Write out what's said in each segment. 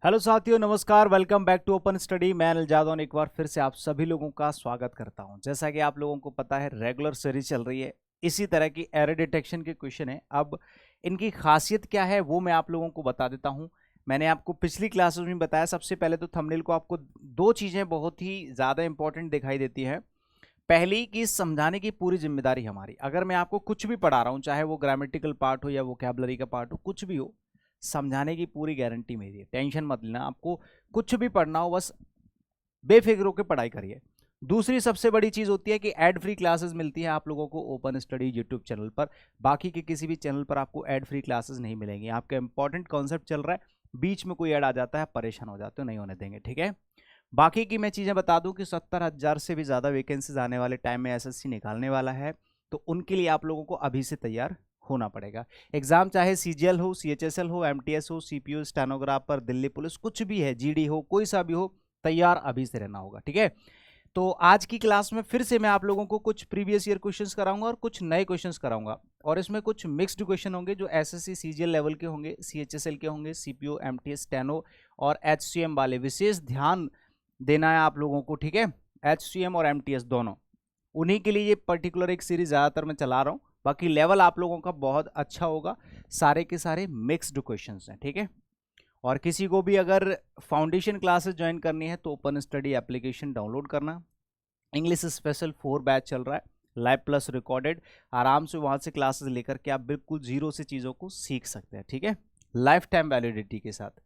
Hello साथियों, नमस्कार। Welcome back to open study. मैं अनिल जादौन एक बार फिर से आप सभी लोगों का स्वागत करता हूं। जैसा कि आप लोगों को पता है, रेगुलर सीरीज चल रही है, इसी तरह की एरर डिटेक्शन के क्वेश्चन है। अब इनकी खासियत क्या है वो मैं आप लोगों को बता देता हूं। मैंने आपको पिछली क्लासेस में बताया। सबसे पहले तो थंबनेल को आपको दो चीज़ें बहुत ही ज़्यादा इंपॉर्टेंट दिखाई देती है। पहली कि समझाने की पूरी जिम्मेदारी हमारी। अगर मैं आपको कुछ भी पढ़ा रहा हूँ, चाहे वो ग्रामेटिकल पार्ट हो या वोकैबुलरी का पार्ट हो, कुछ भी हो, समझाने की पूरी गारंटी मेरी है। टेंशन मत लेना। आपको कुछ भी पढ़ना हो, बस बेफिक्र होकर पढ़ाई करिए। दूसरी सबसे बड़ी चीज होती है कि एड फ्री क्लासेस मिलती है आप लोगों को ओपन स्टडी यूट्यूब चैनल पर। बाकी के किसी भी चैनल पर आपको एड फ्री क्लासेस नहीं मिलेंगी। आपका इंपॉर्टेंट कॉन्सेप्ट चल रहा है, बीच में कोई ऐड आ जाता है, परेशान हो जाते हो, नहीं होने देंगे, ठीक है। बाकी की मैं चीजें बता दूं कि 70,000 से भी ज्यादा वैकेंसीज आने वाले टाइम में एसएससी निकालने वाला है, तो उनके लिए आप लोगों को अभी से तैयार होना पड़ेगा। एग्जाम चाहे सीजीएल हो, सीएचएसएल हो, एमटीएस हो, सीपीयू, स्टेनोग्राफर, दिल्ली पुलिस, कुछ भी है, जीडी हो, कोई सा भी हो, तैयार अभी से रहना होगा, ठीक है। तो आज की क्लास में फिर से मैं आप लोगों को कुछ प्रीवियस ईयर क्वेश्चंस कराऊंगा और कुछ नए क्वेश्चंस कराऊंगा, और इसमें कुछ मिक्स्ड क्वेश्चन होंगे जो एसएससी सीजीएल लेवल के होंगे, सीएचएसएल के होंगे, सीपीयू, एमटीएस, स्टेनो और एचसीएम वाले। विशेष ध्यान देना है आप लोगों को, ठीक है। एचसीएम और एमटीएस दोनों, उन्हीं के लिए ये पर्टिकुलर एक सीरीज ज़्यादातर मैं चला रहा हूँ। बाकी लेवल आप लोगों का बहुत अच्छा होगा। सारे के सारे मिक्स्ड क्वेश्चंस हैं, ठीक है। और किसी को भी अगर फाउंडेशन क्लासेस ज्वाइन करनी है तो ओपन स्टडी एप्लीकेशन डाउनलोड करना। इंग्लिश स्पेशल 4 बैच चल रहा है, लाइव प्लस रिकॉर्डेड। आराम से वहाँ से क्लासेस लेकर के आप बिल्कुल जीरो से चीज़ों को सीख सकते हैं, ठीक है, लाइफ टाइम वैलिडिटी के साथ।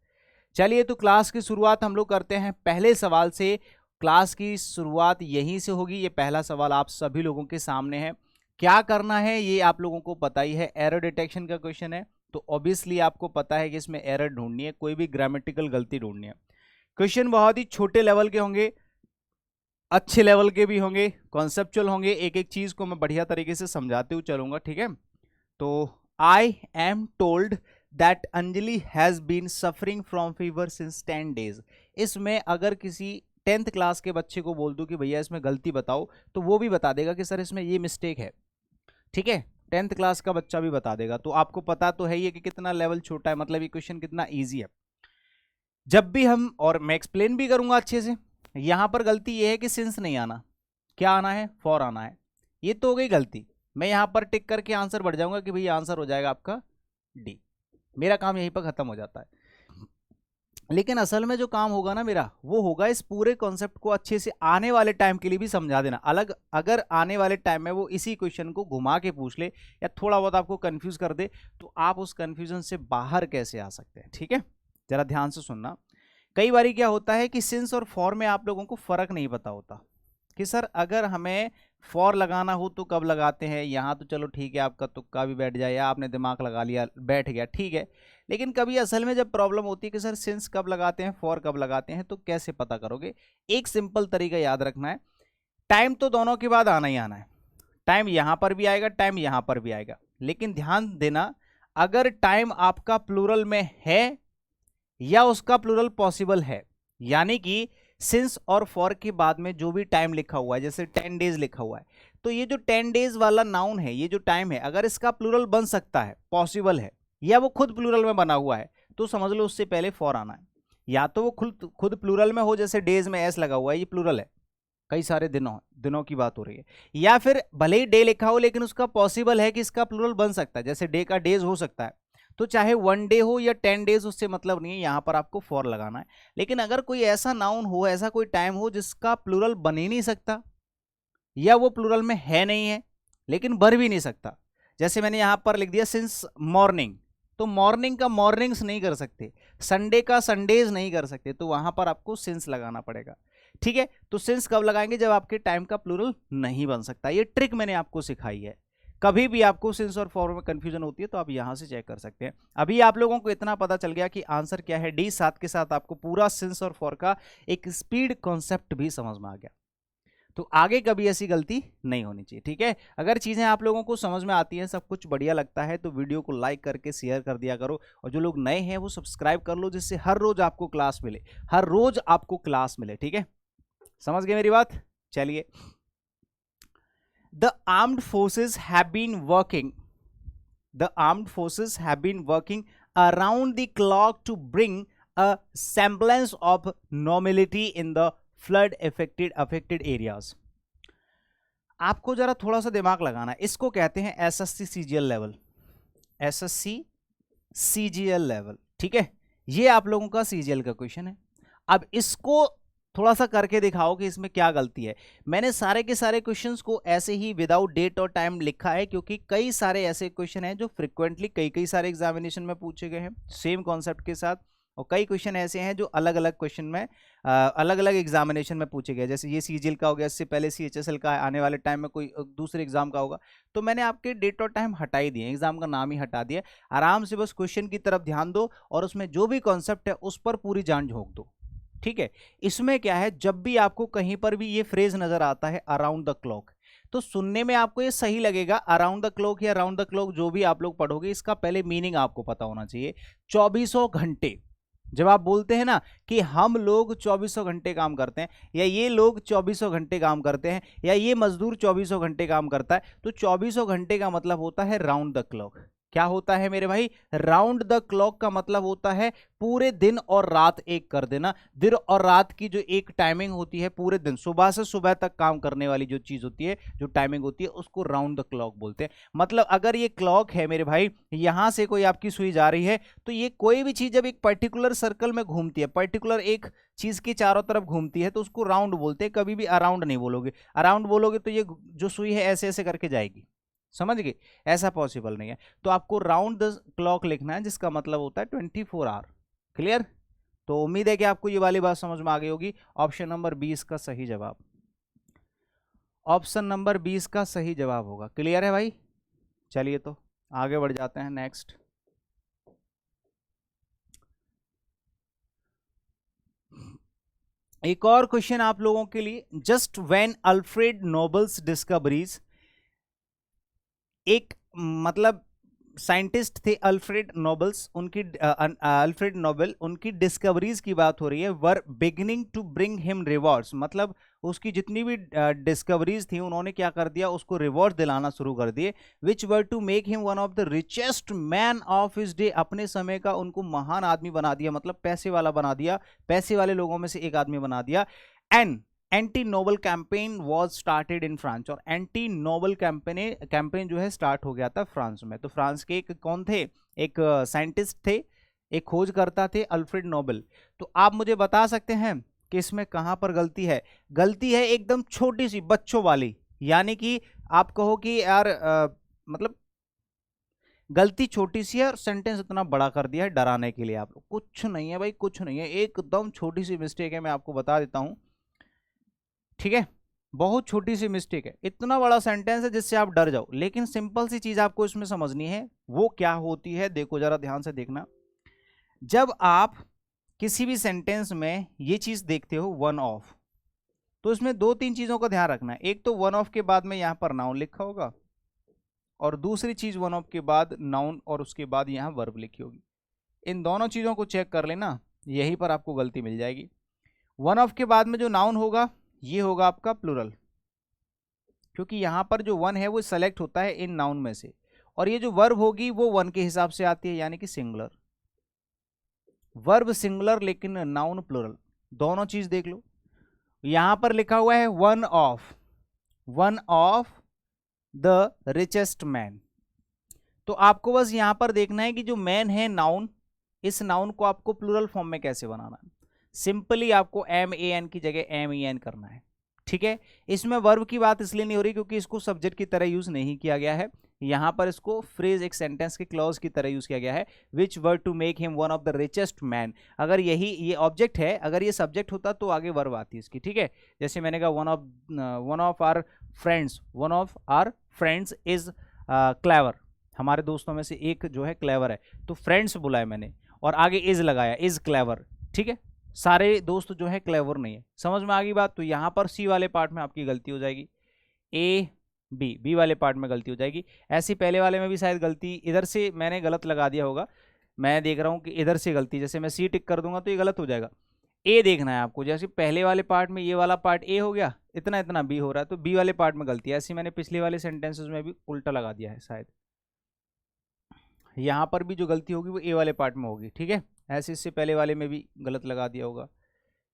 चलिए, तो क्लास की शुरुआत हम लोग करते हैं पहले सवाल से। क्लास की शुरुआत यहीं से होगी। ये पहला सवाल आप सभी लोगों के सामने है। क्या करना है ये आप लोगों को पता ही है, एरर डिटेक्शन का क्वेश्चन है, तो ऑब्वियसली आपको पता है कि इसमें एरर ढूंढनी है, कोई भी ग्रामेटिकल गलती ढूंढनी है। क्वेश्चन बहुत ही छोटे लेवल के होंगे, अच्छे लेवल के भी होंगे, कॉन्सेप्चुअल होंगे। एक एक चीज को मैं बढ़िया तरीके से समझाते हुए चलूंगा, ठीक है। तो I am told that Anjali has been suffering from fever since 10 days। इसमें अगर किसी 10th क्लास के बच्चे को बोल दूं कि भैया इसमें गलती बताओ, तो वो भी बता देगा कि सर इसमें ये मिस्टेक है, ठीक है। 10th क्लास का बच्चा भी बता देगा। तो आपको पता तो है ही है कि कितना लेवल छोटा है, मतलब ये क्वेश्चन कितना ईजी है। जब भी हम, और मैं एक्सप्लेन भी करूंगा अच्छे से, यहां पर गलती ये है कि सिंस नहीं आना, क्या आना है, फॉर आना है। ये तो हो गई गलती। मैं यहां पर टिक करके आंसर बढ़ जाऊंगा कि भैया आंसर हो जाएगा आपका डी। मेरा काम यहीं पर खत्म हो जाता है। लेकिन असल में जो काम होगा ना मेरा, वो होगा इस पूरे कॉन्सेप्ट को अच्छे से आने वाले टाइम के लिए भी समझा देना। अलग अगर आने वाले टाइम में वो इसी क्वेश्चन को घुमा के पूछ ले या थोड़ा बहुत आपको कंफ्यूज कर दे, तो आप उस कंफ्यूजन से बाहर कैसे आ सकते हैं, ठीक है। जरा ध्यान से सुनना। कई बार क्या होता है कि सिंस और फॉर में आप लोगों को फर्क नहीं पता होता कि सर अगर हमें फॉर लगाना हो तो कब लगाते हैं। यहाँ तो चलो ठीक है, आपका तुक्का भी बैठ जाए या आपने दिमाग लगा लिया, बैठ गया, ठीक है। लेकिन कभी असल में जब प्रॉब्लम होती है कि सर सिंस कब लगाते हैं, फॉर कब लगाते हैं, तो कैसे पता करोगे। एक सिंपल तरीका याद रखना है, टाइम तो दोनों के बाद आना ही आना है। टाइम यहां पर भी आएगा, टाइम यहां पर भी आएगा। लेकिन ध्यान देना, अगर टाइम आपका प्लूरल में है या उसका प्लूरल पॉसिबल है, यानी कि सिंस और फॉर के बाद में जो भी टाइम लिखा हुआ है, जैसे 10 days लिखा हुआ है, तो ये जो 10 days वाला नाउन है, ये जो टाइम है, अगर इसका प्लूरल बन सकता है, पॉसिबल है, या वो खुद प्लूरल में बना हुआ है, तो समझ लो उससे पहले फॉर आना है। या तो वो खुद खुद प्लूरल में हो, जैसे डेज में एस लगा हुआ है, ये प्लूरल है, कई सारे दिनों की बात हो रही है। या फिर भले ही डे लिखा हो लेकिन उसका पॉसिबल है कि इसका प्लूरल बन सकता है, जैसे डे का डेज हो सकता है। तो चाहे 1 day हो या 10 days, उससे मतलब नहीं है, यहां पर आपको फॉर लगाना है। लेकिन अगर कोई ऐसा नाउन हो, ऐसा कोई टाइम हो जिसका प्लूरल बन ही नहीं सकता, या वो प्लूरल में है नहीं है लेकिन भर भी नहीं सकता, जैसे मैंने यहां पर लिख दिया सिंस मॉर्निंग, तो मॉर्निंग का मॉर्निंग्स नहीं कर सकते, संडे का संडेज नहीं कर सकते, तो वहां पर आपको सिंस लगाना पड़ेगा, ठीक है। तो सिंस कब लगाएंगे, जब आपके टाइम का प्लूरल नहीं बन सकता। ये ट्रिक मैंने आपको सिखाई है। कभी भी आपको सिंस और फॉर में कंफ्यूजन होती है तो आप यहां से चेक कर सकते हैं। अभी आप लोगों को इतना पता चल गया कि आंसर क्या है डी, साथ के साथ आपको पूरा सिंस और फॉर का एक स्पीड कॉन्सेप्ट भी समझ में आ गया। तो आगे कभी ऐसी गलती नहीं होनी चाहिए, ठीक है। अगर चीजें आप लोगों को समझ में आती हैं, सब कुछ बढ़िया लगता है, तो वीडियो को लाइक करके शेयर कर दिया करो, और जो लोग नए हैं वो सब्सक्राइब कर लो, जिससे हर रोज आपको क्लास मिले, हर रोज आपको क्लास मिले, ठीक है। समझ गए मेरी बात। चलिए, the armed forces have been working, the armed forces have been working around the clock to bring a semblance of normality in the flood affected areas। आपको जरा थोड़ा सा दिमाग लगाना है, इसको कहते हैं SSC CGL level, SSC CGL level, ठीक है। ये आप लोगों का सीजीएल का क्वेश्चन है। अब इसको थोड़ा सा करके दिखाओ कि इसमें क्या गलती है। मैंने सारे के सारे क्वेश्चंस को ऐसे ही विदाउट डेट और टाइम लिखा है, क्योंकि कई सारे ऐसे क्वेश्चन हैं जो फ्रिक्वेंटली कई सारे एग्जामिनेशन में पूछे गए हैं सेम कॉन्सेप्ट के साथ, और कई क्वेश्चन ऐसे हैं जो अलग अलग क्वेश्चन में अलग अलग एग्जामिनेशन में पूछे गए। जैसे ये सीजीएल का हो गया, इससे पहले सीएचएसएल का, आने वाले टाइम में कोई दूसरे एग्जाम का होगा। तो मैंने आपके डेट और टाइम हटा ही दिए, एग्जाम का नाम ही हटा दिया। आराम से बस क्वेश्चन की तरफ ध्यान दो और उसमें जो भी कॉन्सेप्ट है उस पर पूरी जान झोंक दो, ठीक है। इसमें क्या है, जब भी आपको कहीं पर भी ये फ्रेज नजर आता है अराउंड द क्लॉक, तो सुनने में आपको ये सही लगेगा। अराउंड द क्लॉक या अराउंड द क्लॉक जो भी आप लोग पढ़ोगे, इसका पहले मीनिंग आपको पता होना चाहिए। 2400 घंटे, जब आप बोलते हैं ना कि हम लोग 2400 घंटे काम करते हैं, या ये लोग 2400 घंटे काम करते हैं, या ये मजदूर 2400 घंटे काम करता है, तो 2400 घंटे का मतलब होता है राउंड द क्लॉक। क्या होता है मेरे भाई, राउंड द क्लॉक का मतलब होता है पूरे दिन और रात एक कर देना। दिन और रात की जो एक टाइमिंग होती है, पूरे दिन सुबह से सुबह तक काम करने वाली जो चीज होती है, जो टाइमिंग होती है, उसको राउंड द क्लॉक बोलते हैं। मतलब अगर ये क्लॉक है मेरे भाई, यहां से कोई आपकी सुई जा रही है, तो ये कोई भी चीज जब एक पर्टिकुलर सर्कल में घूमती है, पर्टिकुलर एक चीज के चारों तरफ घूमती है, तो उसको राउंड बोलते हैं। कभी भी अराउंड नहीं बोलोगे, अराउंड बोलोगे तो ये जो सुई है ऐसे ऐसे करके जाएगी, समझ गए, ऐसा पॉसिबल नहीं है। तो आपको राउंड द क्लॉक लिखना है, जिसका मतलब होता है 24 आवर। क्लियर? तो उम्मीद है कि आपको ये वाली बात समझ में आ गई होगी। ऑप्शन नंबर 20 का सही जवाब, ऑप्शन नंबर 20 का सही जवाब होगा। क्लियर है भाई? चलिए तो आगे बढ़ जाते हैं। नेक्स्ट, एक और क्वेश्चन आप लोगों के लिए। Just when Alfred Nobel's discoveries, एक मतलब साइंटिस्ट थे अल्फ्रेड नोबल्स, उनकी अल्फ्रेड नोबेल, उनकी डिस्कवरीज की बात हो रही है। Were beginning to bring him rewards, मतलब उसकी जितनी भी डिस्कवरीज थी, उन्होंने क्या कर दिया, उसको रिवॉर्ड दिलाना शुरू कर दिए। Which were to make him one of the richest man of his day, अपने समय का उनको महान आदमी बना दिया, मतलब पैसे वाला बना दिया, पैसे वाले लोगों में से एक आदमी बना दिया। And anti noble campaign was started in France, और एंटी नोबल कैंपेन जो है स्टार्ट हो गया था फ्रांस में। तो फ्रांस के एक कौन थे, एक साइंटिस्ट थे, एक खोजकर्ता थे, अल्फ्रेड नोबेल। तो आप मुझे बता सकते हैं कि इसमें कहां पर गलती है? गलती है एकदम छोटी सी, बच्चों वाली। यानी कि आप कहो कि यार मतलब गलती छोटी सी है और सेंटेंस इतना बड़ा कर दिया है डराने के लिए आप लोग। कुछ नहीं है भाई, कुछ नहीं है, एकदम छोटी सी मिस्टेक है, मैं आपको बता देता हूं, ठीक है। बहुत छोटी सी मिस्टेक है, इतना बड़ा सेंटेंस है जिससे आप डर जाओ, लेकिन सिंपल सी चीज आपको इसमें समझनी है। वो क्या होती है, देखो जरा ध्यान से देखना। जब आप किसी भी सेंटेंस में ये चीज देखते हो वन ऑफ, तो इसमें दो तीन चीजों का ध्यान रखना है। एक तो वन ऑफ के बाद में यहां पर नाउन लिखा होगा, और दूसरी चीज वन ऑफ के बाद नाउन और उसके बाद यहां वर्ब लिखी होगी। इन दोनों चीजों को चेक कर लेना, यहीं पर आपको गलती मिल जाएगी। वन ऑफ के बाद में जो नाउन होगा ये होगा आपका प्लूरल, क्योंकि यहां पर जो वन है वो सेलेक्ट होता है इन नाउन में से, और ये जो वर्ब होगी वो वन के हिसाब से आती है, यानी कि सिंगुलर। वर्ब सिंगुलर लेकिन नाउन प्लूरल, दोनों चीज देख लो। यहां पर लिखा हुआ है one of the richest man, तो आपको बस यहां पर देखना है कि जो मैन है नाउन, इस नाउन को आपको प्लूरल फॉर्म में कैसे बनाना है। सिंपली आपको MAN की जगह MEN करना है, ठीक है। इसमें वर्ब की बात इसलिए नहीं हो रही क्योंकि इसको सब्जेक्ट की तरह यूज नहीं किया गया है, यहां पर इसको फ्रेज, एक सेंटेंस के क्लॉज की तरह यूज किया गया है। Which were to make him one of the richest man, अगर यही ये ऑब्जेक्ट है, अगर ये सब्जेक्ट होता तो आगे वर्ब आती इसकी, ठीक है। जैसे मैंने कहा one of our friends is clever, हमारे दोस्तों में से एक जो है क्लेवर है, तो फ्रेंड्स बुलाया मैंने और आगे इज लगाया, इज क्लेवर, ठीक है। सारे दोस्त जो है क्लेवर नहीं है, समझ में आ गई बात। तो यहां पर सी वाले पार्ट में आपकी गलती हो जाएगी, बी वाले पार्ट में गलती हो जाएगी। ऐसी पहले वाले में भी शायद गलती इधर से मैंने गलत लगा दिया होगा, मैं देख रहा हूं कि इधर से गलती, जैसे मैं सी टिक कर दूंगा तो ये गलत हो जाएगा। ए देखना है आपको, जैसे पहले वाले पार्ट में ये वाला पार्ट ए हो गया, इतना इतना बी हो रहा है, तो बी वाले पार्ट में गलती है। ऐसी मैंने पिछले वाले सेंटेंसेस में भी उल्टा लगा दिया है शायद, यहां पर भी जो गलती होगी वो ए वाले पार्ट में होगी, ठीक है। ऐसे इससे पहले वाले में भी गलत लगा दिया होगा।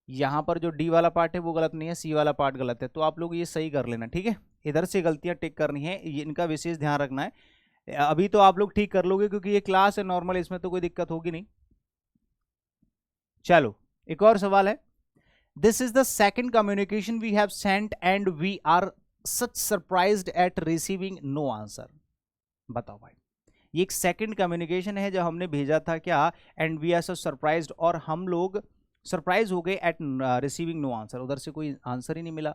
यहाँ पर जो डी वाला पार्ट है वो गलत नहीं है, सी वाला पार्ट गलत है, तो आप लोग ये सही कर लेना, ठीक है। इधर से गलतियां टिक करनी है, ये इनका विशेष ध्यान रखना है। अभी तो आप लोग ठीक कर लोगे क्योंकि ये क्लास है नॉर्मल, इसमें तो कोई दिक्कत होगी नहीं। चलो एक और सवाल है, this is the second communication we have sent and we are such surprised at receiving no answer. बताओ भाई, ये एक सेकंड कम्युनिकेशन है जो हमने भेजा था क्या, and we are such surprised, और हम लोग सरप्राइज हो गए एट रिसीविंग नो आंसर, उधर से कोई आंसर ही नहीं मिला,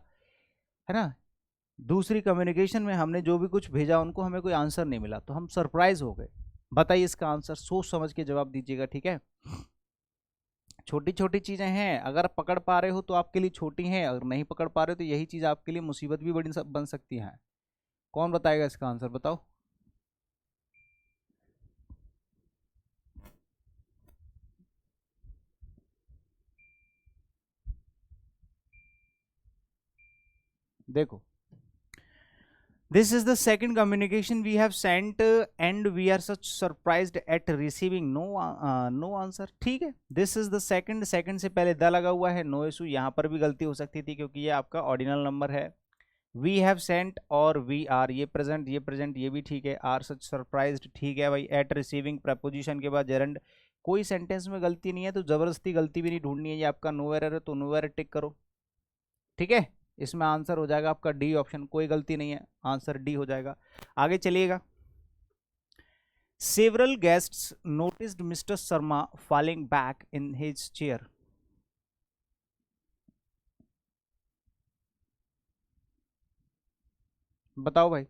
है ना। दूसरी कम्युनिकेशन में हमने जो भी कुछ भेजा उनको हमें कोई आंसर नहीं मिला, तो हम सरप्राइज हो गए। बताइए इसका आंसर, सोच समझ के जवाब दीजिएगा, ठीक है। छोटी छोटी चीजें हैं, अगर पकड़ पा रहे हो तो आपके लिए छोटी हैं, अगर नहीं पकड़ पा रहे हो तो यही चीज आपके लिए मुसीबत भी बड़ी बन सकती है। कौन बताएगा इसका आंसर, बताओ। देखो, this is the second communication we have sent and we are such surprised at receiving no answer, ठीक है। this is the second से पहले द लगा हुआ है, नो इशू, यहाँ पर भी गलती हो सकती थी क्योंकि ये आपका ऑर्डिनल नंबर है। we have sent और we are, ये प्रेजेंट ये भी ठीक है। are such surprised ठीक है भाई। at receiving प्रपोजिशन के बाद gerund, कोई सेंटेंस में गलती नहीं है तो जबरदस्ती गलती भी नहीं ढूंढनी है, ये आपका नो एरर है तो नो एरर टिक करो, ठीक है। इसमें आंसर हो जाएगा आपका डी ऑप्शन, कोई गलती नहीं है, आंसर डी हो जाएगा। आगे चलिएगा, several guests noticed mister Sharma falling back in his chair. बताओ भाई,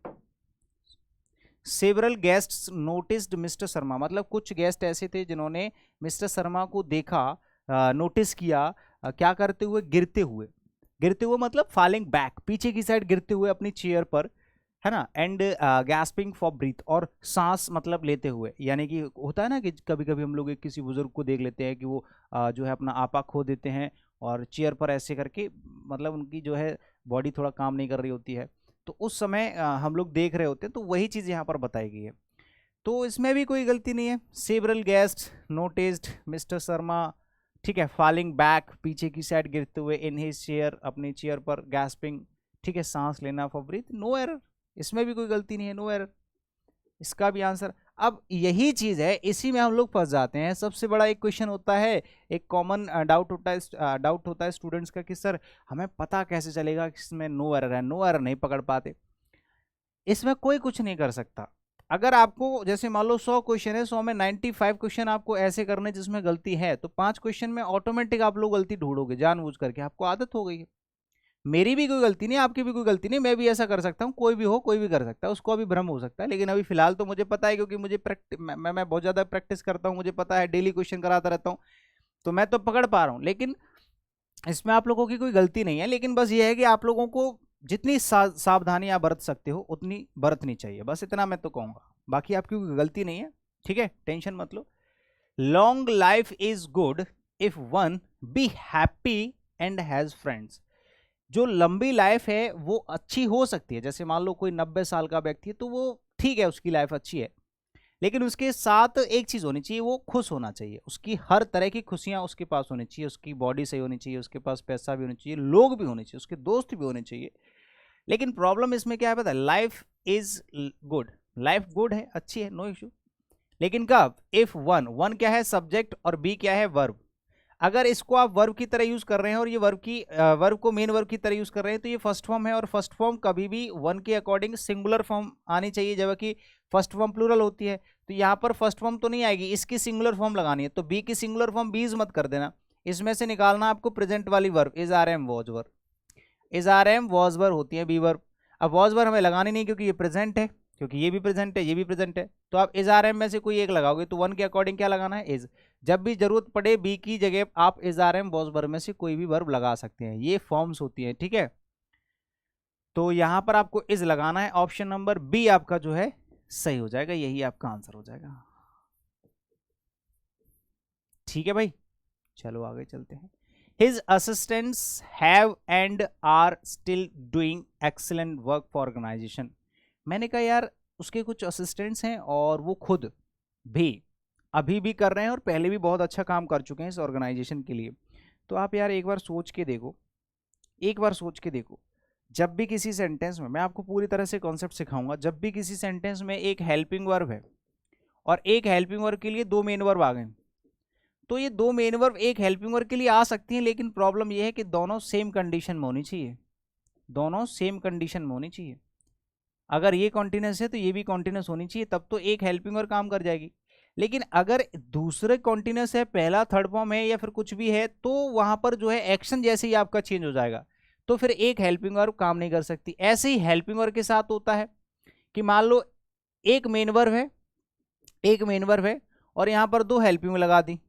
several guests noticed mister Sharma मतलब कुछ गेस्ट ऐसे थे जिन्होंने मिस्टर शर्मा को देखा, नोटिस किया, क्या करते हुए, गिरते हुए। गिरते हुए मतलब फॉलिंग बैक, पीछे की साइड गिरते हुए अपनी चेयर पर, है ना। एंड गैस्पिंग फॉर ब्रीथ, और सांस मतलब लेते हुए, यानी कि होता है ना कि कभी कभी हम लोग एक किसी बुजुर्ग को देख लेते हैं कि वो जो है अपना आपा खो देते हैं और चेयर पर ऐसे करके, मतलब उनकी जो है बॉडी थोड़ा काम नहीं कर रही होती है, तो उस समय हम लोग देख रहे होते हैं, तो वही चीज़ यहाँ पर बताई गई है। तो इसमें भी कोई गलती नहीं है। Several guest noticed mister Sharma, ठीक है, फॉलिंग बैक, पीछे की साइड गिरते हुए, इन हिज चेयर, अपनी चेयर पर, गैस्पिंग, ठीक है, सांस लेना, फॉर ब्रीथ, नो एरर, इसमें भी कोई गलती नहीं है, नो एरर, इसका भी आंसर। अब यही चीज है, इसी में हम लोग फंस जाते हैं। सबसे बड़ा एक क्वेश्चन होता है, एक कॉमन डाउट होता है स्टूडेंट्स का कि सर हमें पता कैसे चलेगा कि इसमें नो एरर है, नो एरर नहीं पकड़ पाते। इसमें कोई कुछ नहीं कर सकता। अगर आपको जैसे मान लो 100 क्वेश्चन है, 100 में 95 क्वेश्चन आपको ऐसे करने जिसमें गलती है, तो 5 क्वेश्चन में ऑटोमेटिक आप लोग गलती ढूंढोगे जानबूझ करके, आपको आदत हो गई है। मेरी भी कोई गलती नहीं, आपकी भी कोई गलती नहीं, मैं भी ऐसा कर सकता हूँ, कोई भी हो, कोई भी कर सकता है, उसको अभी भ्रम हो सकता है, लेकिन अभी फिलहाल तो मुझे पता है क्योंकि मुझे मैं बहुत ज़्यादा प्रैक्टिस करता हूँ, मुझे पता है, डेली क्वेश्चन कराता रहता हूँ, तो मैं तो पकड़ पा रहा हूँ। लेकिन इसमें आप लोगों की कोई गलती नहीं है, लेकिन बस ये है कि आप लोगों को जितनी सावधानी आप बरत सकते हो उतनी बरतनी चाहिए, बस इतना मैं तो कहूँगा, बाकी आपकी कोई गलती नहीं है, ठीक है, टेंशन मत लो। Long life is good if one be happy and has friends. जो लंबी लाइफ है वो अच्छी हो सकती है, जैसे मान लो कोई 90 साल का व्यक्ति है तो वो ठीक है, उसकी लाइफ अच्छी है, लेकिन उसके साथ एक चीज होनी चाहिए, वो खुश होना चाहिए, उसकी हर तरह की खुशियां उसके पास होनी चाहिए, उसकी बॉडी सही होनी चाहिए, उसके पास पैसा भी होना चाहिए, लोग भी होने चाहिए, उसके दोस्त भी होने चाहिए। लेकिन प्रॉब्लम इसमें क्या है पता है, life is good, life good है, अच्छी है, नो इशू, लेकिन कब, इफ वन क्या है सब्जेक्ट और बी क्या है वर्ब। अगर इसको आप वर्ब की तरह यूज कर रहे हैं और ये वर्ब को मेन वर्ब की तरह यूज कर रहे हैं, तो ये फर्स्ट फॉर्म है, और फर्स्ट फॉर्म कभी भी वन के अकॉर्डिंग सिंगुलर फॉर्म आनी चाहिए, जबकि फर्स्ट फॉर्म प्लूरल होती है, तो यहाँ पर फर्स्ट फॉर्म तो नहीं आएगी, इसकी सिंगुलर फॉर्म लगानी है, तो बी की सिंगुलर फॉर्म बीज मत कर देना, इसमें से निकालना आपको प्रेजेंट वाली verb, is are am was were, is are am was were होती है बी वर्ब। अब वॉज वर हमें लगानी नहीं क्योंकि ये प्रेजेंट है, क्योंकि ये भी प्रेजेंट है, ये भी प्रेजेंट है, तो आप इज आर एम में से कोई एक लगाओगे, तो वन के अकॉर्डिंग क्या लगाना है, इज। जब भी जरूरत पड़े बी की जगह आप is are am was verb में से कोई भी वर्ब लगा सकते हैं, ये फॉर्म्स होती है, ठीक है। तो यहां पर आपको इज लगाना है, ऑप्शन नंबर बी आपका जो है सही हो जाएगा, यही आपका आंसर हो जाएगा, ठीक है भाई। चलो आगे चलते हैं। His assistants have and are still doing excellent work for organization। मैंने कहा यार उसके कुछ असिस्टेंट्स हैं और वो खुद भी अभी भी कर रहे हैं और पहले भी बहुत अच्छा काम कर चुके हैं इस ऑर्गेनाइजेशन के लिए। तो आप यार एक बार सोच के देखो, एक बार सोच के देखो, जब भी किसी सेंटेंस में, मैं आपको पूरी तरह से कॉन्सेप्ट सिखाऊंगा, जब भी किसी सेंटेंस में एक हेल्पिंग वर्ब है और एक हेल्पिंग वर्ब के लिए दो मेन वर्ब आ गए, तो ये दो मेन वर्ब एक हेल्पिंग वर्ब के लिए आ सकती हैं, लेकिन प्रॉब्लम ये है कि दोनों सेम कंडीशन में होनी चाहिए, दोनों सेम कंडीशन में होनी चाहिए। अगर ये कॉन्टिन्यूस है तो ये भी कॉन्टिन्यूस होनी चाहिए, तब तो एक हेल्पिंग वर्ब काम कर जाएगी। लेकिन अगर दूसरे कॉन्टिन्यूस है, पहला थर्ड फॉर्म है या फिर कुछ भी है, तो वहां पर जो है एक्शन जैसे ही आपका चेंज हो जाएगा, तो फिर एक हेल्पिंग वर्ब काम नहीं कर सकती। ऐसे ही हेल्पिंग वर्ब के साथ होता है कि मान लो एक मेन वर्ब है, एक मेन वर्ब है और यहां पर दो हेल्पिंग वर्ब लगा दी,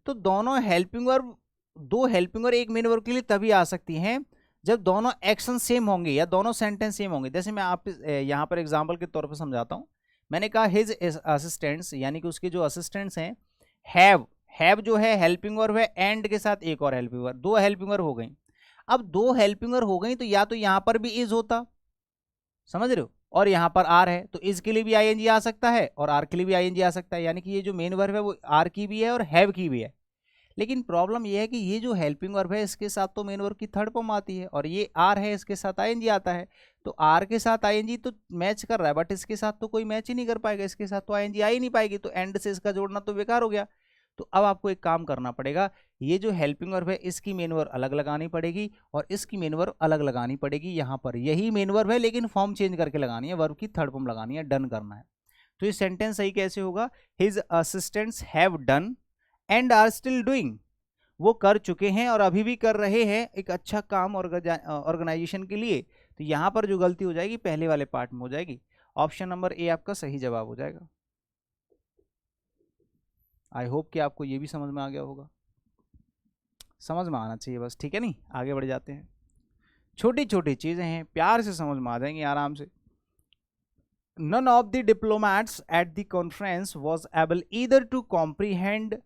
तो दोनों हेल्पिंग वर्ब, दो हेल्पिंग वर्ब एक मेन वर्ब के लिए तभी आ सकती हैं जब दोनों एक्शन सेम होंगे या दोनों सेंटेंस सेम होंगे। जैसे मैं आप यहाँ पर एग्जांपल के तौर पर समझाता हूँ। मैंने कहा हिज असिस्टेंट्स, यानी कि उसके जो असिस्टेंट्स हैं, हैव जो है हेल्पिंग वर्ब है, एंड के साथ एक और हेल्पिंग वर्ब, दो हेल्पिंग वर्ब हो गई। अब दो हेल्पिंग वर्ब हो गई तो या तो यहाँ पर भी इज होता, समझ रहे हो, और यहाँ पर आर है, तो इज के लिए भी आईएनजी आ सकता है और आर के लिए भी आईएनजी आ सकता है, यानी कि ये जो मेन वर्ब है वो आर की भी है और हैव की भी है। लेकिन प्रॉब्लम ये है कि ये जो हेल्पिंग वर्ब है इसके साथ तो मेन वर्ब की थर्ड फॉर्म आती है, और ये आर है, इसके साथ आईएनजी आता है, तो आर के साथ आईएनजी तो मैच कर रहा है, बट इसके साथ तो कोई मैच ही नहीं कर पाएगा, इसके साथ तो आईएनजी आ ही नहीं पाएगी, तो एंड से इसका जोड़ना तो बेकार हो गया। तो अब आपको एक काम करना पड़ेगा, ये जो हेल्पिंग वर्ब है इसकी मेन वर्ब अलग लगानी पड़ेगी और इसकी मेन वर्ब अलग लगानी पड़ेगी। यहाँ पर यही मेन वर्ब है लेकिन फॉर्म चेंज करके लगानी है, वर्ब की थर्ड फॉर्म लगानी है, डन करना है। तो ये सेंटेंस सही कैसे होगा? His assistants have done and are still doing, वो कर चुके हैं और अभी भी कर रहे हैं एक अच्छा काम ऑर्गेनाइजेशन के लिए। तो यहां पर जो गलती हो जाएगी पहले वाले पार्ट में हो जाएगी। ऑप्शन नंबर ए आपका सही जवाब हो जाएगा। आई होप कि आपको ये भी समझ में आ गया होगा, समझ में आना चाहिए बस, ठीक है नहीं? आगे बढ़ जाते हैं। छोटी छोटी चीजें हैं, प्यार से समझ में आ जाएंगी आराम से। None of the diplomats at the conference was able either to comprehend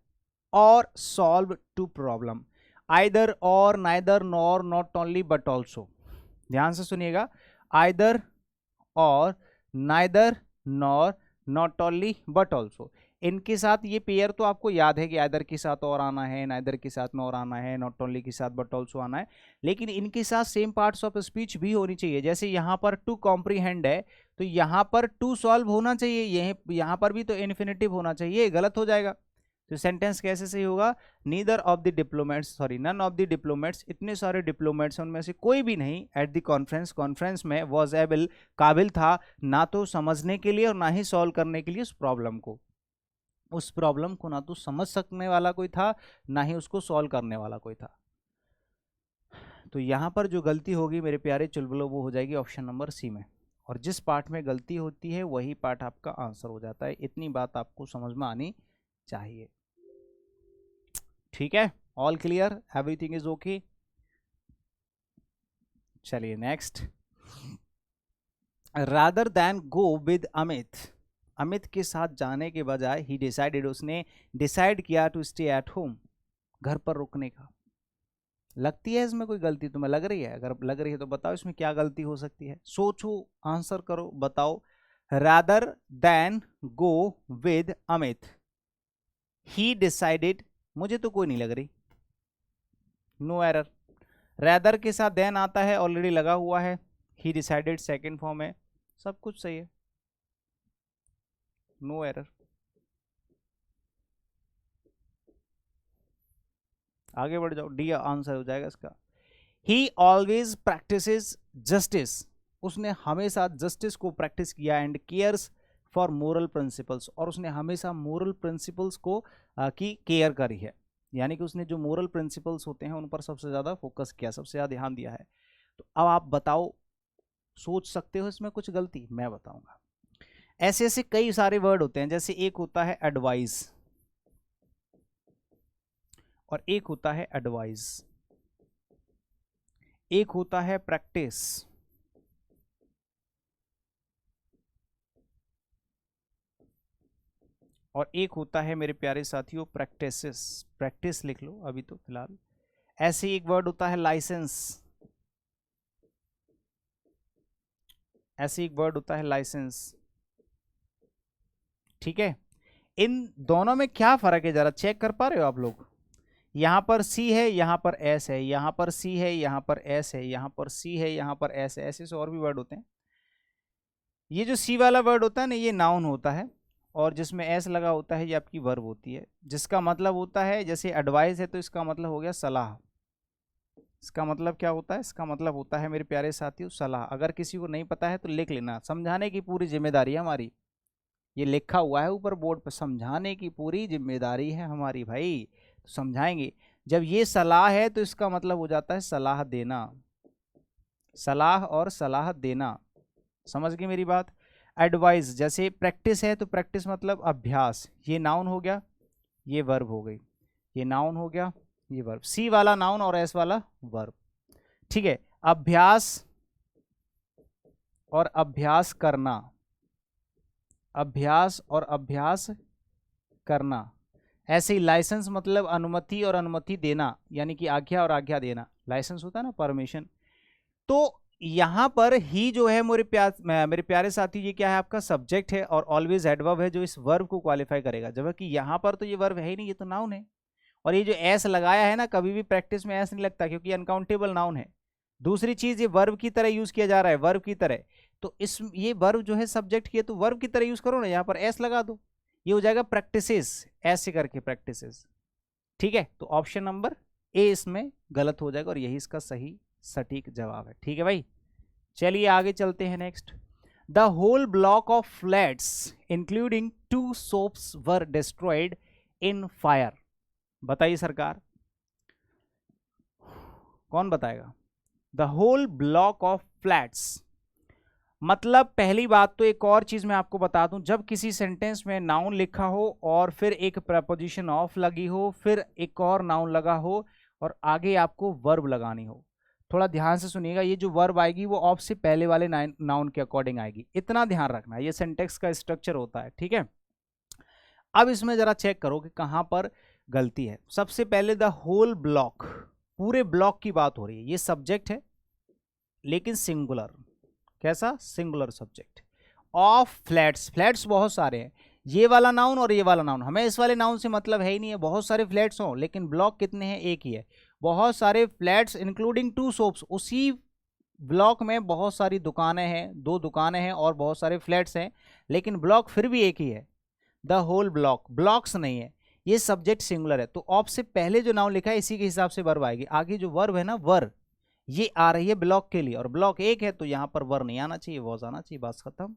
or solve two problem, either or, neither nor, not only but also। ध्यान से सुनिएगा, either or, neither nor, not only but also। इनके साथ ये pair तो आपको याद है कि आइदर के साथ और आना है, नाइदर के साथ नॉर आना है, नॉट ओनली के साथ बट ऑल्सो आना है, लेकिन इनके साथ सेम पार्ट्स ऑफ स्पीच भी होनी चाहिए। जैसे यहाँ पर टू कॉम्प्रीहेंड है तो यहाँ पर टू सॉल्व होना चाहिए, यहाँ पर भी तो इन्फिनेटिव होना चाहिए, गलत हो जाएगा। तो सेंटेंस कैसे सही होगा? Neither of the diplomats, sorry none of the diplomats, इतने सारे डिप्लोमेट्स उनमें से कोई भी नहीं, एट द कॉन्फ्रेंस, कॉन्फ्रेंस में, वॉज एबल, काबिल था, ना तो समझने के लिए और ना ही सॉल्व करने के लिए उस प्रॉब्लम को, उस प्रॉब्लम को ना तो समझ सकने वाला कोई था ना ही उसको सॉल्व करने वाला कोई था। तो यहाँ पर जो गलती होगी मेरे प्यारे चुलबुलों वो हो जाएगी ऑप्शन नंबर सी में, और जिस पार्ट में गलती होती है वही पार्ट आपका आंसर हो जाता है। इतनी बात आपको समझ में आनी चाहिए, ठीक है? All clear, everything is okay. चलिए next, rather than go with Amit, Amit के साथ जाने के बजाय ही डिसाइडेड, उसने डिसाइड किया टू स्टे एट होम, घर पर रुकने का। लगती है इसमें कोई गलती तुम्हें लग रही है? अगर लग रही है तो बताओ इसमें क्या गलती हो सकती है, सोचो, आंसर करो, बताओ। Rather than go with Amit, he decided, मुझे तो कोई नहीं लग रही, नो एरर। रैदर के साथ देन आता है, ऑलरेडी लगा हुआ है, ही डिसाइडेड सेकंड फॉर्म है, सब कुछ सही है, नो एरर। आगे बढ़ जाओ, डी आंसर हो जाएगा इसका। ही ऑलवेज प्रैक्टिसेस जस्टिस, उसने हमेशा जस्टिस को प्रैक्टिस किया, and cares for moral principles, और उसने हमेशा मोरल प्रिंसिपल्स को की केयर करी है, यानी कि उसने जो मोरल प्रिंसिपल्स होते हैं उन पर सबसे ज़्यादा फोकस किया, सबसे ज़्यादा ध्यान दिया है। तो अब आप बताओ, सोच सकते हो इसमें कुछ गलती? मैं बताऊंगा। ऐसे ऐसे कई सारे वर्ड होते हैं, जैसे एक होता है एडवाइस और एक होता है एडवाइस, एक होता है प्रैक्टिस और एक होता है मेरे प्यारे साथियों प्रैक्टिसेस, प्रैक्टिस लिख लो अभी तो फिलहाल। ऐसे ही एक वर्ड होता है लाइसेंस, ऐसे एक वर्ड होता है लाइसेंस, ठीक है? इन दोनों में क्या फर्क है जरा चेक कर पा रहे हो आप लोग? यहां पर सी है, यहां पर एस है, यहां पर सी है, यहां पर एस है, यहां पर सी है, यहां पर एस है, ऐसे से और भी वर्ड होते हैं। ये जो सी वाला वर्ड होता है ना, ये नाउन होता है, और जिसमें एस लगा होता है ये आपकी वर्ब होती है, जिसका मतलब होता है, जैसे एडवाइस है तो इसका मतलब हो गया सलाह। इसका मतलब क्या होता है? इसका मतलब होता है मेरे प्यारे साथियों सलाह। अगर किसी को नहीं पता है तो लिख लेना, समझाने की पूरी जिम्मेदारी है हमारी। ये लिखा हुआ है ऊपर बोर्ड पर, समझाने की पूरी जिम्मेदारी है हमारी भाई, तो समझाएंगे। जब ये सलाह है तो इसका मतलब हो जाता है सलाह देना, सलाह और सलाह देना। समझ गए मेरी बात? एडवाइस, जैसे प्रैक्टिस है तो प्रैक्टिस मतलब अभ्यास, ये नाउन हो गया, ये वर्ब हो गई, ये नाउन हो गया, ये वर्ब। सी वाला नाउन और एस वाला वर्ब, ठीक है। अभ्यास और अभ्यास करना, अभ्यास और अभ्यास करना। ऐसे ही लाइसेंस मतलब अनुमति और अनुमति देना, यानी कि आज्ञा और आज्ञा देना। लाइसेंस होता है ना, परमिशन। तो यहां पर ही जो है मेरे प्यारे साथी, ये क्या है आपका सब्जेक्ट है, और ऑलवेज एडवर्ब है जो इस वर्ब को क्वालिफाई करेगा, जबकि यहां पर तो ये वर्ब है ही नहीं, ये तो नाउन है। और ये जो एस लगाया है ना, कभी भी प्रैक्टिस में एस नहीं लगता, क्योंकि अनकाउंटेबल नाउन है। दूसरी चीज, ये वर्ब की तरह यूज किया जा रहा है, वर्ब की तरह। तो इस ये वर्ब जो है सब्जेक्ट की है, तो वर्ब की तरह यूज करो ना, यहाँ पर एस लगा दो, ये हो जाएगा प्रैक्टिसेस, ऐसे करके प्रैक्टिसेस। ठीक है, तो ऑप्शन नंबर ए इसमें गलत हो जाएगा, और यही इसका सही सटीक जवाब है। ठीक है भाई, चलिए आगे चलते हैं। Next, the whole block of flats including 2 shops were destroyed in fire. बताइए सरकार, कौन बताएगा? The whole block of flats मतलब, पहली बात तो एक और चीज मैं आपको बता दूं, जब किसी सेंटेंस में नाउन लिखा हो और फिर एक प्रपोजिशन ऑफ लगी हो, फिर एक और नाउन लगा हो, और आगे आपको वर्ब लगानी हो, थोड़ा ध्यान से सुनिएगा, ये जो वर्ब आएगी वो ऑफ से पहले वाले नाउन के अकॉर्डिंग आएगी, इतना ध्यान रखना, ये सेंटेंस का स्ट्रक्चर होता है। ठीक है, अब इसमें जरा चेक करो कि कहां पर गलती है। सबसे पहले द होल ब्लॉक, पूरे ब्लॉक की बात हो रही है, ये सब्जेक्ट है लेकिन सिंगुलर। कैसा? Singular subject of flats. Flats बहुत सारे हैं, ये वाला नाउन और ये वाला नाउन, हमें इस वाले नाउन से मतलब है ही नहीं है, बहुत सारे फ्लैट्स हो, लेकिन ब्लॉक कितने हैं? एक ही है। बहुत सारे फ्लैट्स इंक्लूडिंग 2 सोप्स, उसी ब्लॉक में बहुत सारी दुकानें हैं, 2 दुकानें हैं और बहुत सारे फ्लैट्स हैं, लेकिन ब्लॉक फिर भी एक ही है। द होल ब्लॉक, ब्लॉक्स नहीं है, ये सब्जेक्ट सिंगुलर है, तो ऑफ से पहले जो नाउन लिखा है इसी के हिसाब से वर्ब आएगी। आगे जो वर्ब है ना, वर, ये आ रही है ब्लॉक के लिए, और ब्लॉक एक है तो यहां पर वर नहीं आना चाहिए, वॉज आना चाहिए, बात खत्म।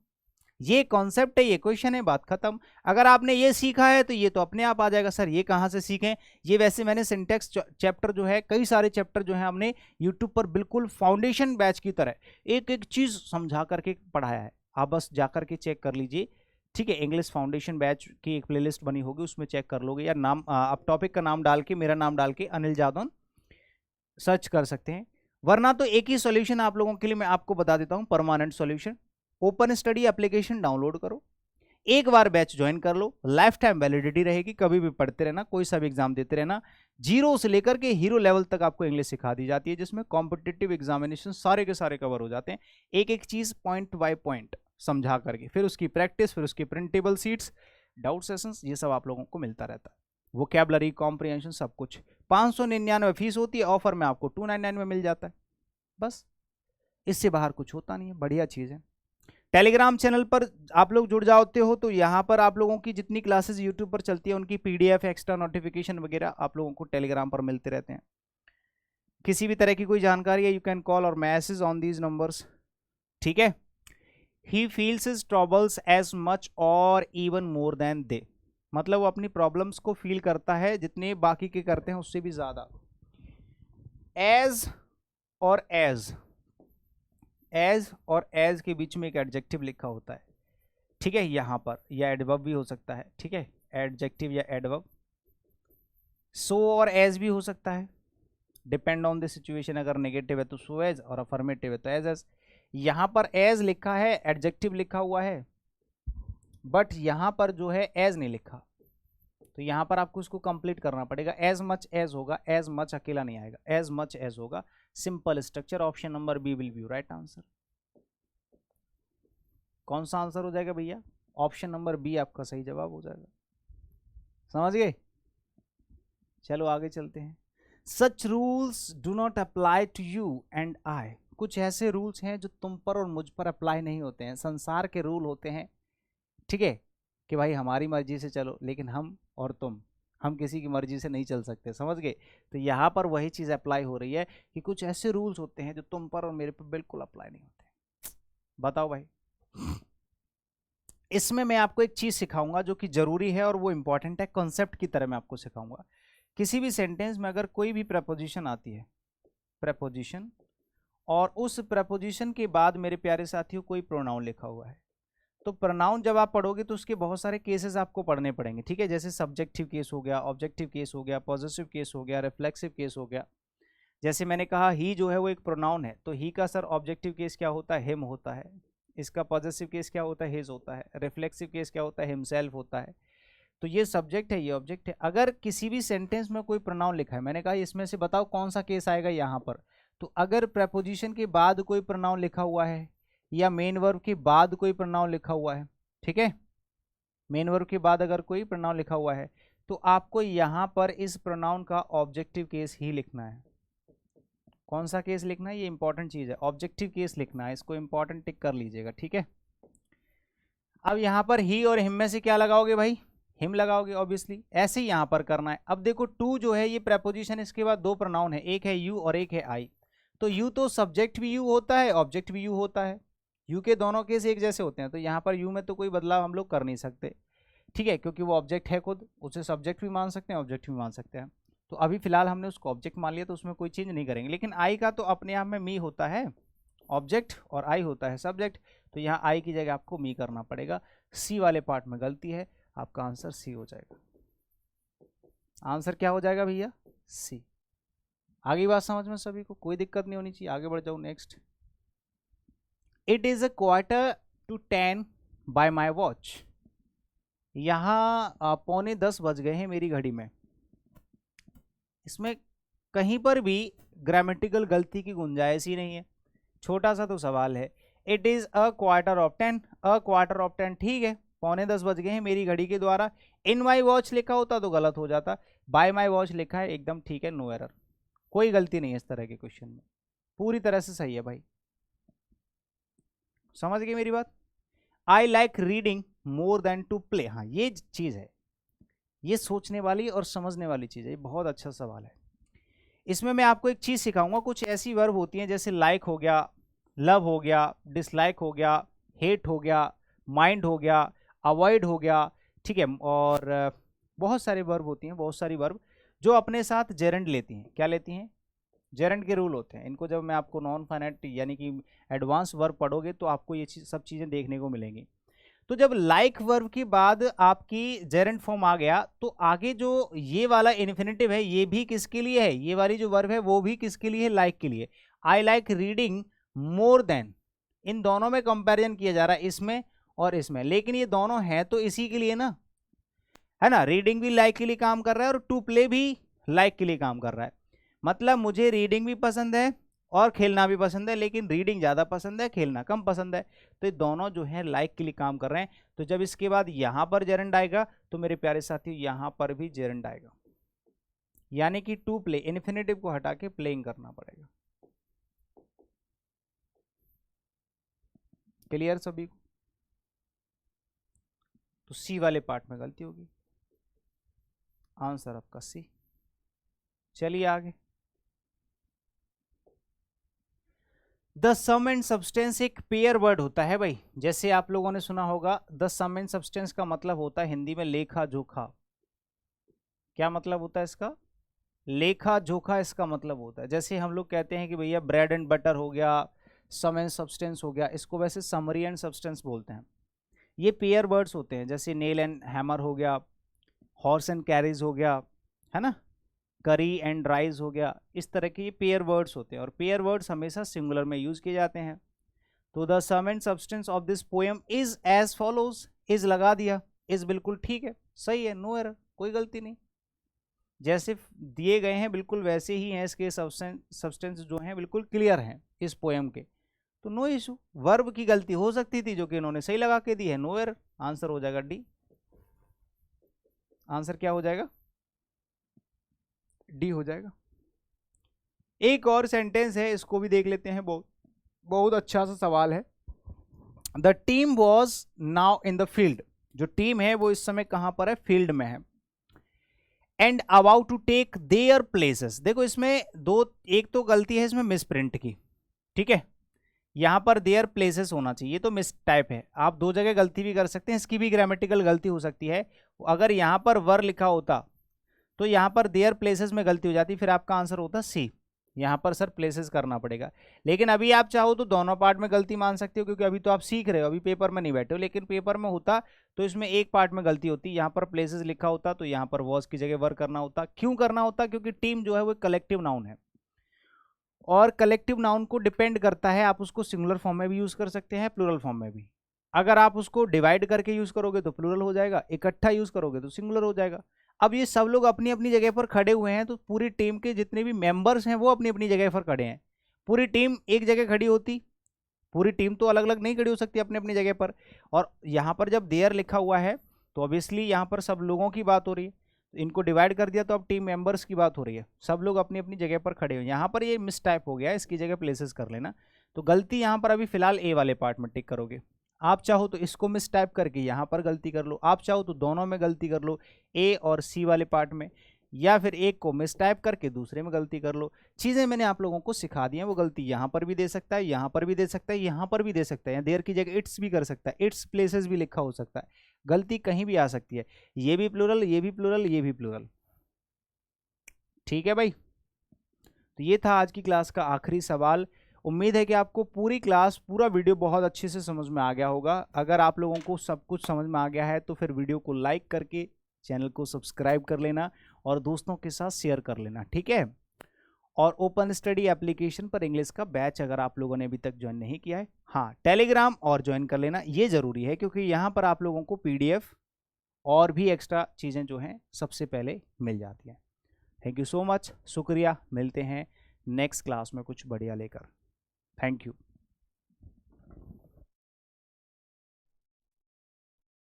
ये कॉन्सेप्ट है, ये क्वेश्चन है, बात खत्म। अगर आपने ये सीखा है तो ये तो अपने आप आ जाएगा। सर ये कहां से सीखें? ये वैसे मैंने सिंटेक्स चैप्टर जो है, कई सारे चैप्टर जो है हमने यूट्यूब पर बिल्कुल फाउंडेशन बैच की तरह एक एक चीज समझा करके पढ़ाया है, आप बस जाकर के चेक कर लीजिए। ठीक है, इंग्लिश फाउंडेशन बैच की एक प्लेलिस्ट बनी होगी, उसमें चेक कर लोगे, या नाम आप टॉपिक का नाम डाल के, मेरा नाम डाल के अनिल जादौन सर्च कर सकते हैं। वरना तो एक ही सॉल्यूशन आप लोगों के लिए मैं आपको बता देता हूं, permanent solution. Open study application download करो, एक बार बैच ज्वाइन कर लो, लाइफ टाइम वैलिडिटी रहेगी, कभी भी पढ़ते रहना, कोई सा भी एग्जाम देते रहना। जीरो से लेकर के हीरो लेवल तक आपको इंग्लिश सिखा दी जाती है, जिसमें कॉम्पिटिटिव एग्जामिनेशन सारे के सारे कवर हो जाते हैं, एक एक चीज पॉइंट बाय पॉइंट समझा करके, फिर उसकी प्रैक्टिस, फिर उसकी प्रिंटेबल सीट्स, डाउट सेशंस, ये सब आप लोगों को मिलता रहता है। वोकैबुलरी, कॉम्प्रिहेंशन, सब कुछ। 599 फीस होती है, ऑफर में आपको 299 में मिल जाता है, बस इससे बाहर कुछ होता नहीं है, बढ़िया चीज है। टेलीग्राम चैनल पर आप लोग जुड़ जाते हो तो यहाँ पर आप लोगों की जितनी क्लासेस यूट्यूब पर चलती है उनकी पीडीएफ, एक्स्ट्रा नोटिफिकेशन वगैरह आप लोगों को टेलीग्राम पर मिलते रहते हैं। किसी भी तरह की कोई जानकारी है, you can call or message on these numbers. ठीक है, he feels his troubles as much or even more than they, मतलब वो अपनी प्रॉब्लम्स को फील करता है जितने बाकी के करते हैं उससे भी ज्यादा। एज और एज और एज के बीच में एक एडजेक्टिव लिखा होता है, ठीक है, यहां पर, या एडवर्ब भी हो सकता है, ठीक है, एडजेक्टिव या एडवर्ब। सो और एज भी हो सकता है, डिपेंड ऑन द सिचुएशन, अगर नेगेटिव है तो सो एज, और अफर्मेटिव है तो एज एज। यहां पर एज लिखा है, एडजेक्टिव लिखा हुआ है, बट यहां पर जो है एज नहीं लिखा, तो यहां पर आपको इसको कंप्लीट करना पड़ेगा। एज मच एज होगा, एज मच अकेला नहीं आएगा, एज मच एज होगा, simple structure. Option number B will be right answer. कौन सा आंसर हो जाएगा भैया? ऑप्शन नंबर बी आपका सही जवाब हो जाएगा। समझ गए? चलो आगे चलते हैं। Such rules do not apply to you and I. कुछ ऐसे रूल्स हैं जो तुम पर और मुझ पर अप्लाई नहीं होते हैं। संसार के रूल होते हैं, ठीक है, कि भाई हमारी मर्जी से चलो, लेकिन हम और तुम, हम किसी की मर्जी से नहीं चल सकते। समझ गए? तो यहाँ पर वही चीज़ अप्लाई हो रही है कि कुछ ऐसे रूल्स होते हैं जो तुम पर और मेरे पर बिल्कुल अप्लाई नहीं होते। बताओ भाई। इसमें मैं आपको एक चीज़ सिखाऊंगा जो कि जरूरी है और वो इंपॉर्टेंट है, कॉन्सेप्ट की तरह मैं आपको सिखाऊंगा। किसी भी सेंटेंस में अगर कोई भी प्रपोजिशन आती है, प्रपोजिशन, और उस प्रपोजिशन के बाद मेरे प्यारे साथियों कोई प्रोनाउन लिखा हुआ है, तो प्रोनाउन जब आप पढ़ोगे तो उसके बहुत सारे केसेस आपको पढ़ने पड़ेंगे, ठीक है। जैसे सब्जेक्टिव केस हो गया, ऑब्जेक्टिव केस हो गया, पॉजिटिव केस हो गया, रिफ्लेक्सिव केस हो गया। जैसे मैंने कहा ही जो है वो एक प्रोनाउन है, तो ही का सर ऑब्जेक्टिव केस क्या होता है? हिम होता है। इसका पॉजिटिव केस क्या होता है? हिज होता है। रिफ्लेक्सिव केस क्या होता है? हिमसेल्फ होता है। तो ये सब्जेक्ट है, ये ऑब्जेक्ट है। अगर किसी भी सेंटेंस में कोई प्रोनाउन लिखा है, मैंने कहा इसमें से बताओ कौन सा केस आएगा यहाँ पर, तो अगर प्रपोजिशन के बाद कोई प्रोनाउन लिखा हुआ है या मेन वर्ब के बाद कोई प्रोनाउन लिखा हुआ है, ठीक है, मेन वर्ब के बाद अगर कोई प्रोनाउन लिखा हुआ है, तो आपको यहाँ पर इस प्रोनाउन का ऑब्जेक्टिव केस ही लिखना है। कौन सा केस लिखना है? ये इंपॉर्टेंट चीज है, ऑब्जेक्टिव केस लिखना है। इसको इंपॉर्टेंट टिक कर लीजिएगा, ठीक है। अब यहाँ पर ही और हिम में से क्या लगाओगे भाई? हिम लगाओगे ऑब्वियसली। ऐसे ही यहाँ पर करना है। अब देखो टू जो है ये प्रेपोजिशन, इसके बाद दो प्रोनाउन है, एक है यू और एक है आई। तो यू तो सब्जेक्ट भी यू होता है, ऑब्जेक्ट भी यू होता है। यू के दोनों केस एक जैसे होते हैं, तो यहाँ पर यू में तो कोई बदलाव हम लोग कर नहीं सकते, ठीक है, क्योंकि वो ऑब्जेक्ट है खुद, उसे सब्जेक्ट भी मान सकते हैं, ऑब्जेक्ट भी मान सकते हैं। तो अभी फिलहाल हमने उसको ऑब्जेक्ट मान लिया, तो उसमें कोई चेंज नहीं करेंगे। लेकिन आई का तो अपने आप में मी होता है ऑब्जेक्ट और आई होता है सब्जेक्ट, तो यहाँ आई की जगह आपको मी करना पड़ेगा। सी वाले पार्ट में गलती है, आपका आंसर सी हो जाएगा। आंसर क्या हो जाएगा भैया? सी। आगे बात समझ में सभी को? कोई दिक्कत नहीं होनी चाहिए। आगे बढ़ जाओ next. It is a quarter to 10 by my watch. यहाँ 9:45 बज गए हैं मेरी घड़ी में। इसमें कहीं पर भी ग्रामेटिकल गलती की गुंजाइश ही नहीं है, छोटा सा तो सवाल है। It is a quarter of 10, a quarter of 10, ठीक है, 9:45 बज गए हैं मेरी घड़ी के द्वारा। इन माई वॉच लिखा होता तो गलत हो जाता, बाय माई वॉच लिखा है, एकदम ठीक है, नो एरर, कोई गलती नहीं है इस तरह के क्वेश्चन में, पूरी तरह से सही है भाई। समझ गए मेरी बात? I like reading more than to play. हाँ ये चीज है, ये सोचने वाली और समझने वाली चीज है, ये बहुत अच्छा सवाल है। इसमें मैं आपको एक चीज सिखाऊंगा, कुछ ऐसी वर्ब होती हैं जैसे लाइक हो गया, लव हो गया, डिसलाइक हो गया, हेट हो गया, माइंड हो गया, अवॉइड हो गया, ठीक है, और बहुत सारे वर्ब होती हैं, बहुत सारी वर्ब जो अपने साथ जेरेंड लेती हैं। क्या लेती हैं? जेरेंड के रूल होते हैं। इनको जब मैं आपको नॉन फाइनाइट यानी कि एडवांस वर्ब पढ़ोगे तो आपको ये सब चीज़ें देखने को मिलेंगी। तो जब लाइक वर्ब के बाद आपकी जेरेंट फॉर्म आ गया, तो आगे जो ये वाला इन्फिनेटिव है ये भी किसके लिए है? ये वाली जो वर्ब है वो भी किसके लिए है? लाइक के लिए। I like reading more than, इन दोनों में कंपैरिजन किया जा रहा है, इसमें और इसमें, लेकिन ये दोनों हैं तो इसी के लिए ना, है ना। रीडिंग भी लाइक के लिए काम कर रहा है और टू प्ले भी लाइक के लिए काम कर रहा है। मतलब मुझे रीडिंग भी पसंद है और खेलना भी पसंद है, लेकिन रीडिंग ज़्यादा पसंद है, खेलना कम पसंद है। तो ये दोनों जो है लाइक के लिए काम कर रहे हैं। तो जब इसके बाद यहाँ पर जेरेंड आएगा तो मेरे प्यारे साथी यहाँ पर भी जेरेंड आएगा, यानी कि टू प्ले, इन्फिनेटिव को हटा के प्लेइंग करना पड़ेगा। क्लियर सभी को? तो सी वाले पार्ट में गलती होगी, आंसर आपका सी। चलिए आगे। द सम एंड सब्सटेंस एक पेयर वर्ड होता है भाई। जैसे आप लोगों ने सुना होगा द सम एंड सब्सटेंस का मतलब होता है हिंदी में लेखा जोखा। क्या मतलब होता है इसका? लेखा जोखा इसका मतलब होता है। जैसे हम लोग कहते हैं कि भैया ब्रेड एंड बटर हो गया, सम एंड सब्सटेंस हो गया, इसको वैसे समरी एंड सब्सटेंस बोलते हैं। ये पेयर वर्ड्स होते हैं, जैसे नेल एंड हैमर हो गया, हॉर्स एंड कैरीज हो गया, है ना, करी एंड राइज हो गया। इस तरह के ये पेयर वर्ड्स होते हैं और पेयर वर्ड्स हमेशा सिंगुलर में यूज किए जाते हैं। तो the sum and substance of this poem is as follows, is लगा दिया, इज बिल्कुल ठीक है, सही है, नो एरर, कोई गलती नहीं। जैसे दिए गए हैं बिल्कुल वैसे ही हैं, इसके सब्सटेंस जो हैं बिल्कुल क्लियर हैं इस पोएम के, तो नो इशू। वर्ब की गलती हो सकती थी जो कि इन्होंने सही लगा के दी है, नो एरर, आंसर हो जाएगा डी। आंसर क्या हो जाएगा? डी हो जाएगा। एक और सेंटेंस है, इसको भी देख लेते हैं, बहुत बहुत अच्छा सा सवाल है। The team was now in the field, जो टीम है वो इस समय कहां पर है? फील्ड में है। And about to take their places, देखो इसमें दो, एक तो गलती है इसमें मिस प्रिंट की, ठीक है, यहां पर देयर प्लेसेस होना चाहिए, तो मिस टाइप है। आप दो जगह गलती भी कर सकते हैं, इसकी भी ग्रामेटिकल गलती हो सकती है। अगर यहां पर वर लिखा होता तो यहां पर देयर प्लेसेस में गलती हो जाती, फिर आपका आंसर होता सी। यहां पर सर प्लेसेस करना पड़ेगा, लेकिन अभी आप चाहो तो दोनों पार्ट में गलती मान सकते हो, क्योंकि अभी तो आप सीख रहे हो, अभी पेपर में नहीं बैठे हो। लेकिन पेपर में होता तो इसमें एक पार्ट में गलती होती, यहां पर प्लेसेस लिखा होता तो यहां पर वॉज की जगह वर करना होता। क्यों करना होता? क्योंकि टीम जो है वो कलेक्टिव नाउन है, और कलेक्टिव नाउन को डिपेंड करता है, आप उसको सिंगुलर फॉर्म में भी यूज कर सकते हैं, प्लूरल फॉर्म में भी। अगर आप उसको डिवाइड करके यूज करोगे तो प्लूरल हो जाएगा, इकट्ठा यूज करोगे तो सिंगुलर हो जाएगा। अब ये सब लोग अपनी अपनी जगह पर खड़े हुए हैं, तो पूरी टीम के जितने भी मेंबर्स हैं वो अपनी अपनी जगह पर खड़े हैं। पूरी टीम एक जगह खड़ी होती, पूरी टीम तो अलग अलग नहीं खड़ी हो सकती अपनी अपनी जगह पर। और यहाँ पर जब देयर लिखा हुआ है तो ऑब्वियसली यहाँ पर सब लोगों की बात हो रही है, इनको डिवाइड कर दिया तो अब टीम मेंबर्स की बात हो रही है, सब लोग अपनी अपनी जगह पर खड़े हुए। यहाँ पर ये मिस टाइप हो गया, इसकी जगह प्लेसेस कर लेना। तो गलती यहाँ पर अभी फिलहाल ए वाले पार्ट में टिक करोगे। आप चाहो तो इसको मिस टाइप करके यहाँ पर गलती कर लो, आप चाहो तो दोनों में गलती कर लो, ए और सी वाले पार्ट में, या फिर एक को मिस टाइप करके दूसरे में गलती कर लो। चीज़ें मैंने आप लोगों को सिखा दी हैं, वो गलती यहाँ पर भी दे सकता है, यहाँ पर भी दे सकता है, यहाँ पर भी दे सकता है, देयर की जगह इट्स भी कर सकता है, इट्स प्लेसेस भी लिखा हो सकता है, गलती कहीं भी आ सकती है। ये भी प्लूरल, ये भी प्लूरल, ये भी प्लूरल। ठीक है भाई, तो ये था आज की क्लास का आखिरी सवाल। उम्मीद है कि आपको पूरी क्लास, पूरा वीडियो बहुत अच्छे से समझ में आ गया होगा। अगर आप लोगों को सब कुछ समझ में आ गया है तो फिर वीडियो को लाइक करके चैनल को सब्सक्राइब कर लेना और दोस्तों के साथ शेयर कर लेना, ठीक है। और ओपन स्टडी एप्लीकेशन पर इंग्लिश का बैच अगर आप लोगों ने अभी तक ज्वाइन नहीं किया है, हाँ टेलीग्राम और ज्वाइन कर लेना, ये ज़रूरी है, क्योंकि यहाँ पर आप लोगों को PDF और भी एक्स्ट्रा चीज़ें जो हैं सबसे पहले मिल जाती हैं। थैंक यू सो मच, शुक्रिया, मिलते हैं नेक्स्ट क्लास में कुछ बढ़िया लेकर। Thank you.